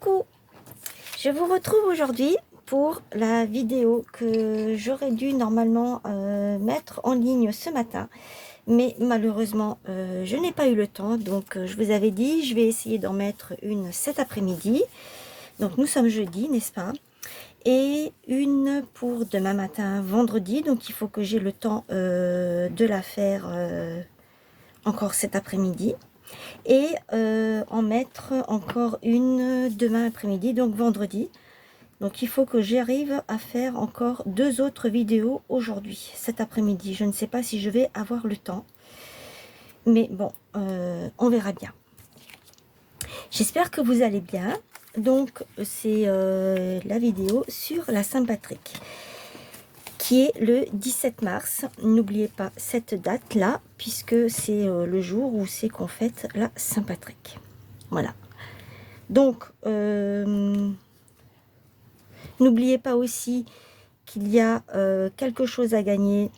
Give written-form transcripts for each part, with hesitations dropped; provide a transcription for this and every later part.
Coucou, je vous retrouve aujourd'hui pour la vidéo que j'aurais dû normalement mettre en ligne ce matin. Mais malheureusement, je n'ai pas eu le temps. Donc, je vous avais dit, je vais essayer d'en mettre une cet après-midi. Donc, nous sommes jeudi, n'est-ce pas? Et une pour demain matin, vendredi. Donc, il faut que j'ai le temps de la faire encore cet après-midi. Et en mettre encore une demain après-midi, donc vendredi. Donc il faut que j'arrive à faire encore 2 autres vidéos aujourd'hui, cet après-midi. Je ne sais pas si je vais avoir le temps. Mais bon, on verra bien. J'espère que vous allez bien. Donc c'est la vidéo sur la Saint-Patrick, qui est le 17 mars. N'oubliez pas cette date-là, puisque c'est le jour où c'est qu'on fête la Saint-Patrick. Voilà. Donc, n'oubliez pas aussi qu'il y a quelque chose à gagner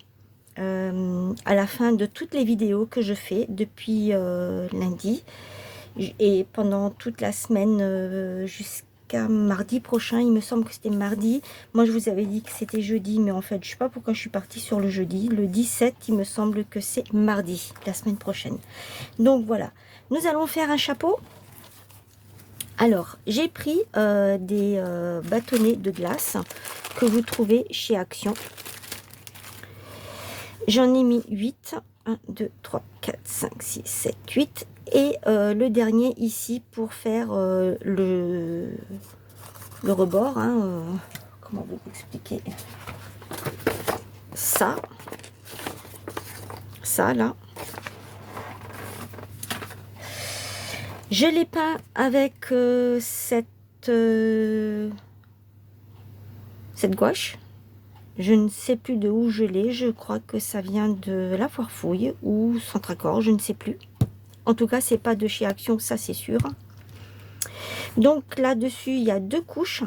à la fin de toutes les vidéos que je fais depuis lundi et pendant toute la semaine jusqu'à mardi prochain. Il me semble que c'était mardi. Moi, je vous avais dit que c'était jeudi, mais en fait, je ne sais pas pourquoi je suis partie sur le jeudi. Le 17, il me semble que c'est mardi, la semaine prochaine. Donc voilà, nous allons faire un chapeau. Alors, j'ai pris des bâtonnets de glace que vous trouvez chez Action. J'en ai mis 8. 1, 2, 3, 4, 5, 6, 7, 8. Et le dernier ici pour faire le rebord. Hein, comment vous expliquer ça? Ça, là. Je l'ai peint avec cette gouache. Je ne sais plus de où je l'ai. Je crois que ça vient de la Foire Fouille ou Centre-Accord, je ne sais plus. En tout cas, c'est pas de chez Action, ça c'est sûr. Donc là-dessus, il y a 2 couches.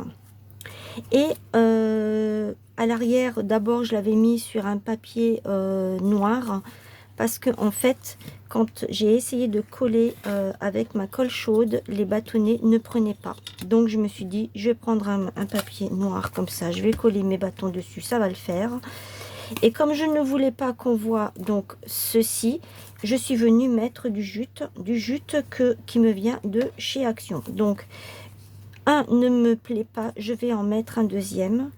Et à l'arrière, d'abord, je l'avais mis sur un papier noir. Parce que en fait, quand j'ai essayé de coller avec ma colle chaude, les bâtonnets ne prenaient pas. Donc je me suis dit, je vais prendre un papier noir comme ça, je vais coller mes bâtons dessus, ça va le faire. Et comme je ne voulais pas qu'on voit donc ceci, je suis venue mettre du jute qui me vient de chez Action. Donc un ne me plaît pas, je vais en mettre un deuxième.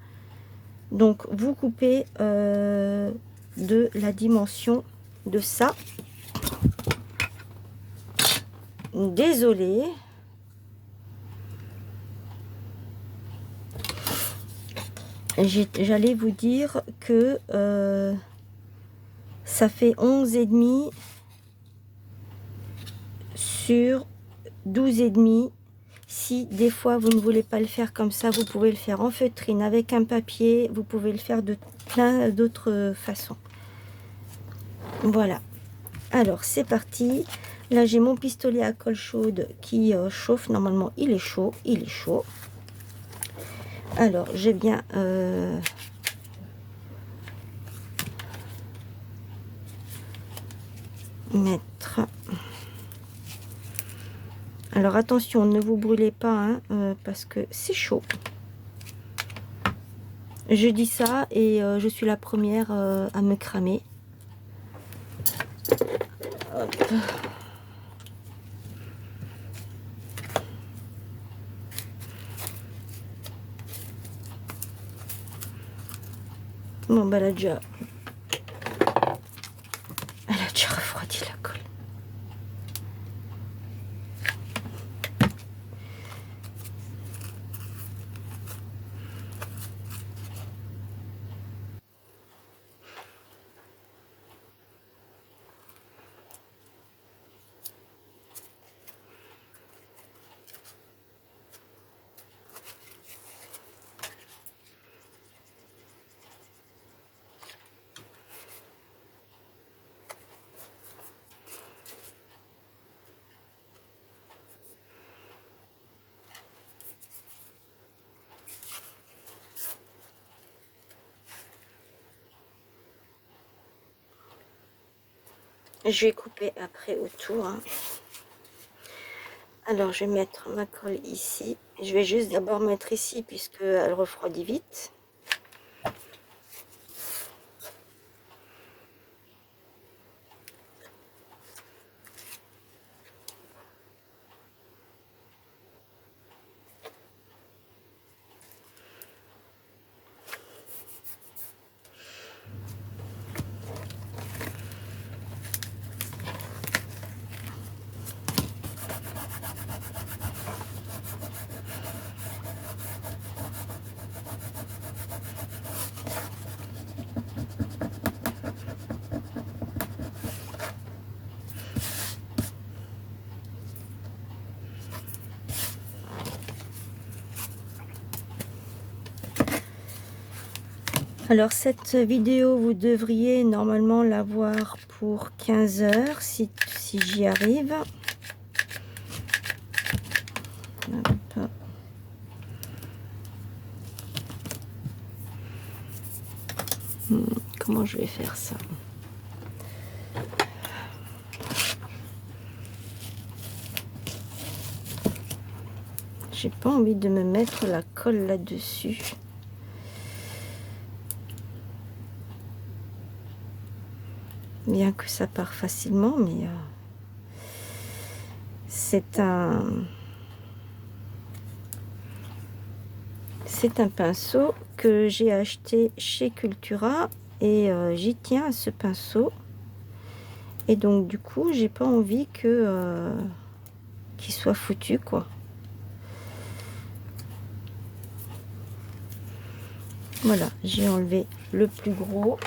Donc vous coupez de la dimension de ça. Désolée. J'allais vous dire que ça fait 11,5 sur 12,5. Si des fois vous ne voulez pas le faire comme ça, vous pouvez le faire en feutrine avec un papier. Vous pouvez le faire de plein d'autres façons. Voilà. Alors c'est parti. Là j'ai mon pistolet à colle chaude qui chauffe. Normalement il est chaud. Il est chaud. Alors j'ai bien mettre. Alors attention, ne vous brûlez pas hein, parce que c'est chaud. Je dis ça et je suis la première à me cramer. Hop. Bon bah elle a déjà refroidi la colle. Je vais couper après autour. Hein. Alors, je vais mettre ma colle ici. Je vais juste d'abord mettre ici puisque elle refroidit vite. Alors cette vidéo, vous devriez normalement la voir pour 15 heures si j'y arrive. Hop. Comment je vais faire ça? J'ai pas envie de me mettre la colle là-dessus. Bien que ça part facilement, mais c'est un pinceau que j'ai acheté chez Cultura et j'y tiens à ce pinceau. Et donc du coup, j'ai pas envie que qu'il soit foutu, quoi. Voilà, j'ai enlevé le plus gros.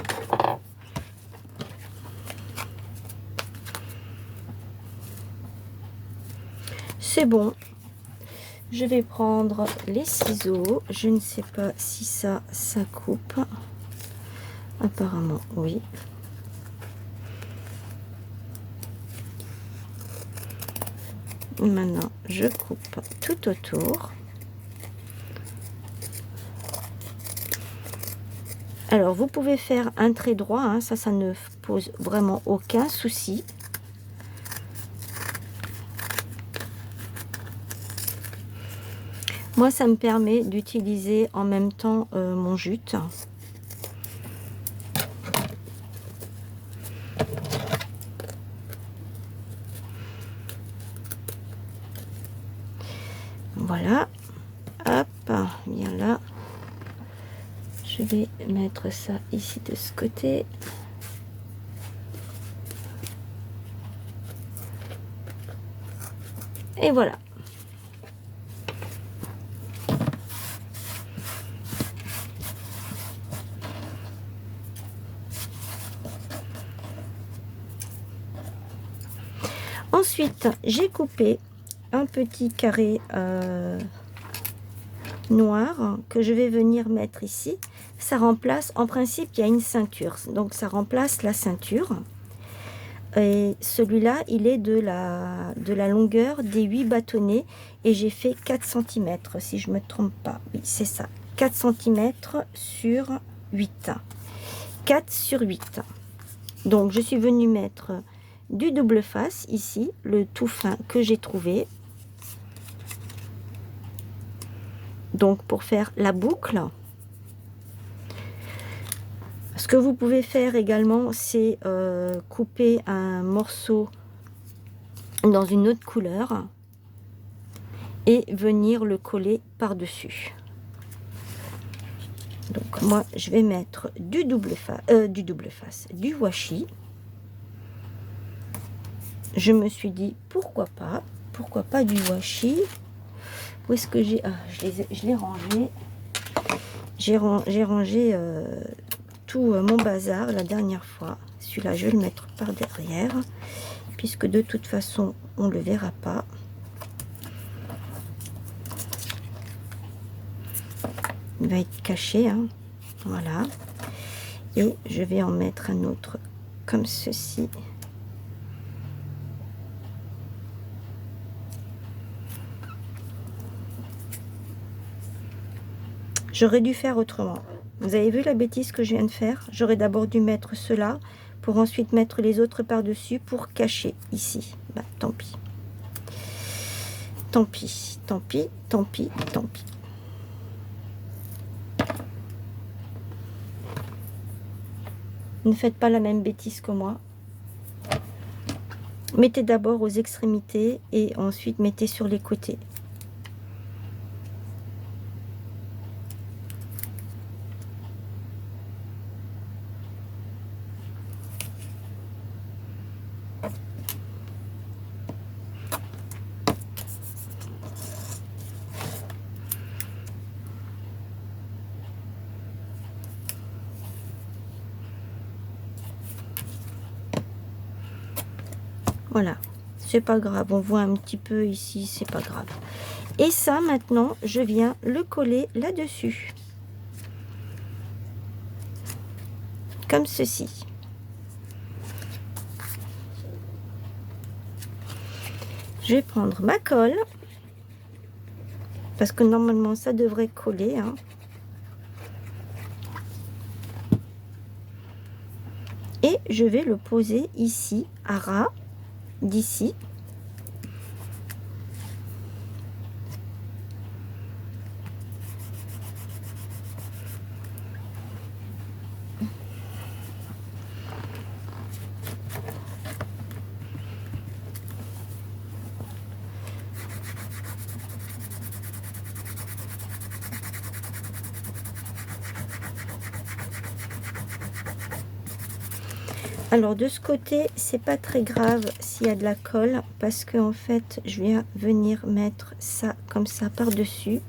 C'est bon. Je vais prendre les ciseaux. Je ne sais pas si ça coupe. Apparemment, oui. Maintenant, je coupe tout autour. Alors, vous pouvez faire un trait droit, hein, ça ne pose vraiment aucun souci. Moi, ça me permet d'utiliser en même temps mon jute. Voilà. Hop, bien là. Je vais mettre ça ici de ce côté. Et voilà. Ensuite, j'ai coupé un petit carré noir que je vais venir mettre ici. Ça remplace, en principe, il y a une ceinture. Donc, ça remplace la ceinture. Et celui-là, il est de la longueur des 8 bâtonnets. Et j'ai fait 4 cm, si je ne me trompe pas. Oui, c'est ça. 4 cm sur 8. 4 sur 8. Donc, je suis venue mettre du double face ici, le tout fin que j'ai trouvé. Donc, pour faire la boucle. Ce que vous pouvez faire également, c'est couper un morceau dans une autre couleur et venir le coller par-dessus. Donc moi, je vais mettre du du washi. Je me suis dit pourquoi pas du washi. Où est-ce que j'ai je l'ai rangé. J'ai rangé tout mon bazar la dernière fois. Celui-là, je vais le mettre par derrière, puisque de toute façon, on le verra pas. Il va être caché, hein. Voilà. Et je vais en mettre un autre comme ceci. J'aurais dû faire autrement. Vous avez vu la bêtise que je viens de faire? J'aurais d'abord dû mettre cela pour ensuite mettre les autres par-dessus pour cacher ici. Bah, tant pis. tant pis, tant pis, tant pis, tant pis. Ne faites pas la même bêtise que moi. Mettez d'abord aux extrémités et ensuite mettez sur les côtés. Voilà, c'est pas grave, on voit un petit peu ici, c'est pas grave. Et ça, maintenant, je viens le coller là-dessus. Comme ceci. Je vais prendre ma colle. Parce que normalement, ça devrait coller, hein. Et je vais le poser ici, à ras, d'ici. Alors de ce côté, c'est pas très grave s'il y a de la colle parce que en fait, je viens venir mettre ça comme ça par-dessus.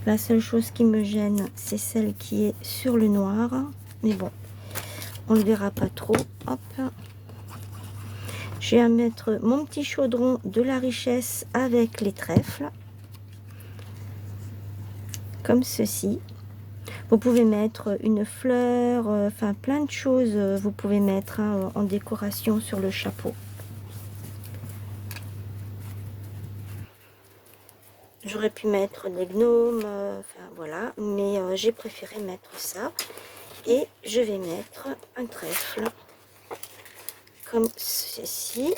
La seule chose qui me gêne, c'est celle qui est sur le noir. Mais bon, on ne le verra pas trop. Hop. Je vais mettre mon petit chaudron de la richesse avec les trèfles. Comme ceci. Vous pouvez mettre une fleur, enfin plein de choses vous pouvez mettre hein, en décoration sur le chapeau. J'aurais pu mettre des gnomes, enfin voilà, mais j'ai préféré mettre ça. Et je vais mettre un trèfle, comme ceci.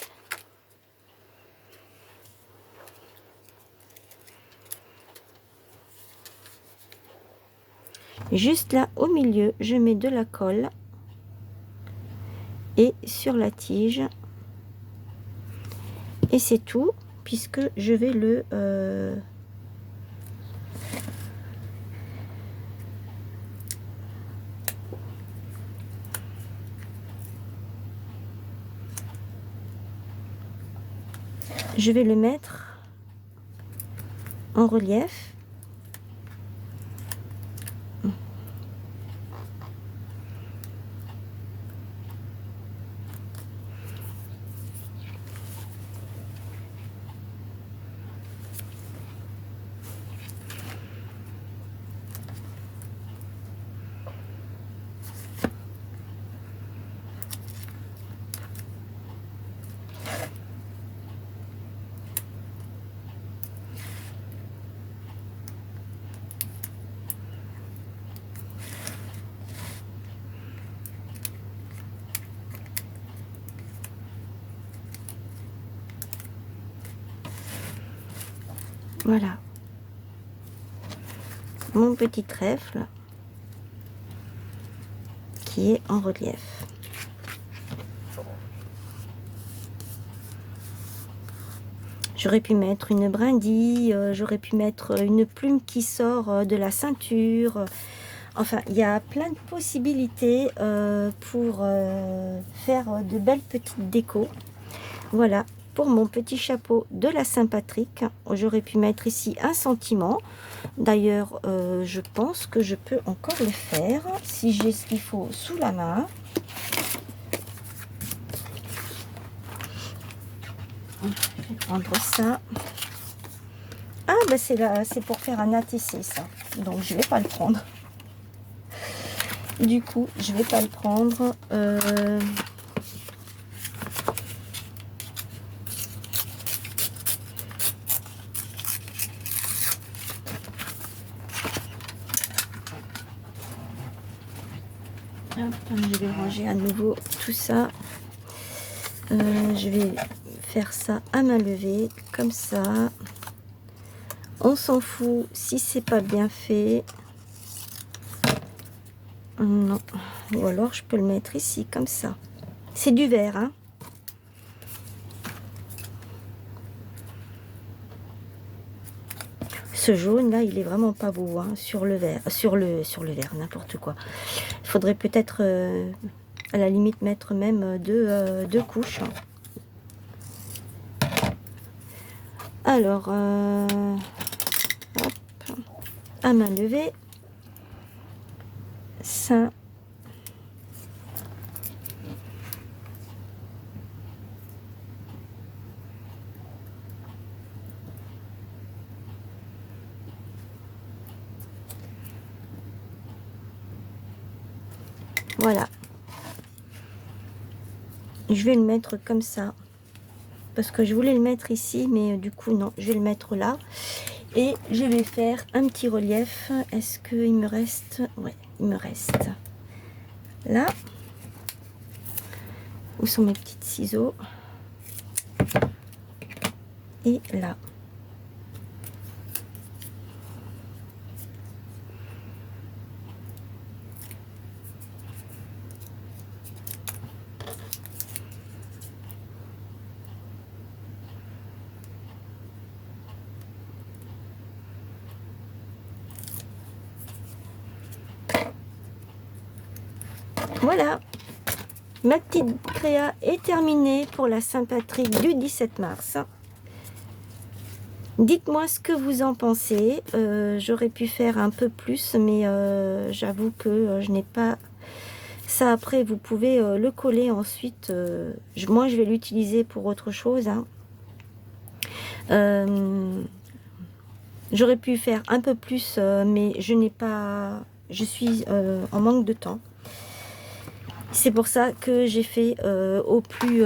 Juste là au milieu, je mets de la colle et sur la tige. Et c'est tout, puisque je vais le... je vais le mettre en relief. Voilà. Mon petit trèfle qui est en relief. J'aurais pu mettre une brindille, j'aurais pu mettre une plume qui sort de la ceinture. Enfin, il y a plein de possibilités pour faire de belles petites décos. Voilà, pour mon petit chapeau de la Saint-Patrick. J'aurais pu mettre ici un sentiment. D'ailleurs, je pense que je peux encore le faire si j'ai ce qu'il faut sous la main. Je vais prendre ça. Ah, bah c'est pour faire un ATC, ça. Donc, je vais pas le prendre. Du coup, je vais pas le prendre. Hop, je vais ranger à nouveau tout ça. Je vais faire ça à main levée, comme ça. On s'en fout si c'est pas bien fait. Non. Ou alors je peux le mettre ici, comme ça. C'est du verre, hein. Ce jaune là, il est vraiment pas beau, hein, sur le verre, sur le verre, n'importe quoi. Il faudrait peut-être à la limite mettre même deux couches. Alors, hop, à main levée, ça. Voilà. Je vais le mettre comme ça. Parce que je voulais le mettre ici, mais du coup, non. Je vais le mettre là. Et je vais faire un petit relief. Est-ce qu'il me reste... Ouais, il me reste. Là. Où sont mes petits ciseaux? Et là. Voilà, ma petite créa est terminée pour la Saint-Patrick du 17 mars. Dites-moi ce que vous en pensez. J'aurais pu faire un peu plus, mais j'avoue que je n'ai pas... Ça, après, vous pouvez le coller ensuite. Moi, je vais l'utiliser pour autre chose, hein. J'aurais pu faire un peu plus, mais je n'ai pas... Je suis en manque de temps. C'est pour ça que j'ai fait au plus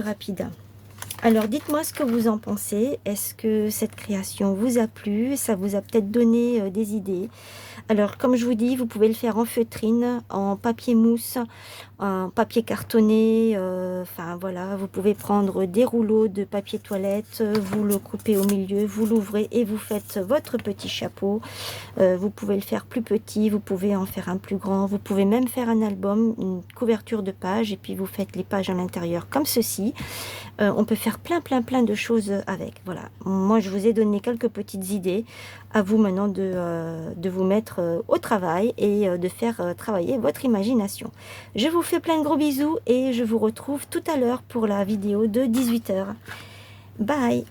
rapide. Alors, dites-moi ce que vous en pensez. Est-ce que cette création vous a plu? Ça vous a peut-être donné des idées. Alors, comme je vous dis, vous pouvez le faire en feutrine, en papier mousse, en papier cartonné. Enfin, voilà, vous pouvez prendre des rouleaux de papier toilette, vous le coupez au milieu, vous l'ouvrez et vous faites votre petit chapeau. Vous pouvez le faire plus petit, vous pouvez en faire un plus grand. Vous pouvez même faire un album, une couverture de pages, et puis vous faites les pages à l'intérieur comme ceci. On peut faire plein de choses avec. Voilà, moi je vous ai donné quelques petites idées. À vous maintenant de vous mettre au travail et de faire travailler votre imagination. Je vous fais plein de gros bisous et je vous retrouve tout à l'heure pour la vidéo de 18 h. Bye!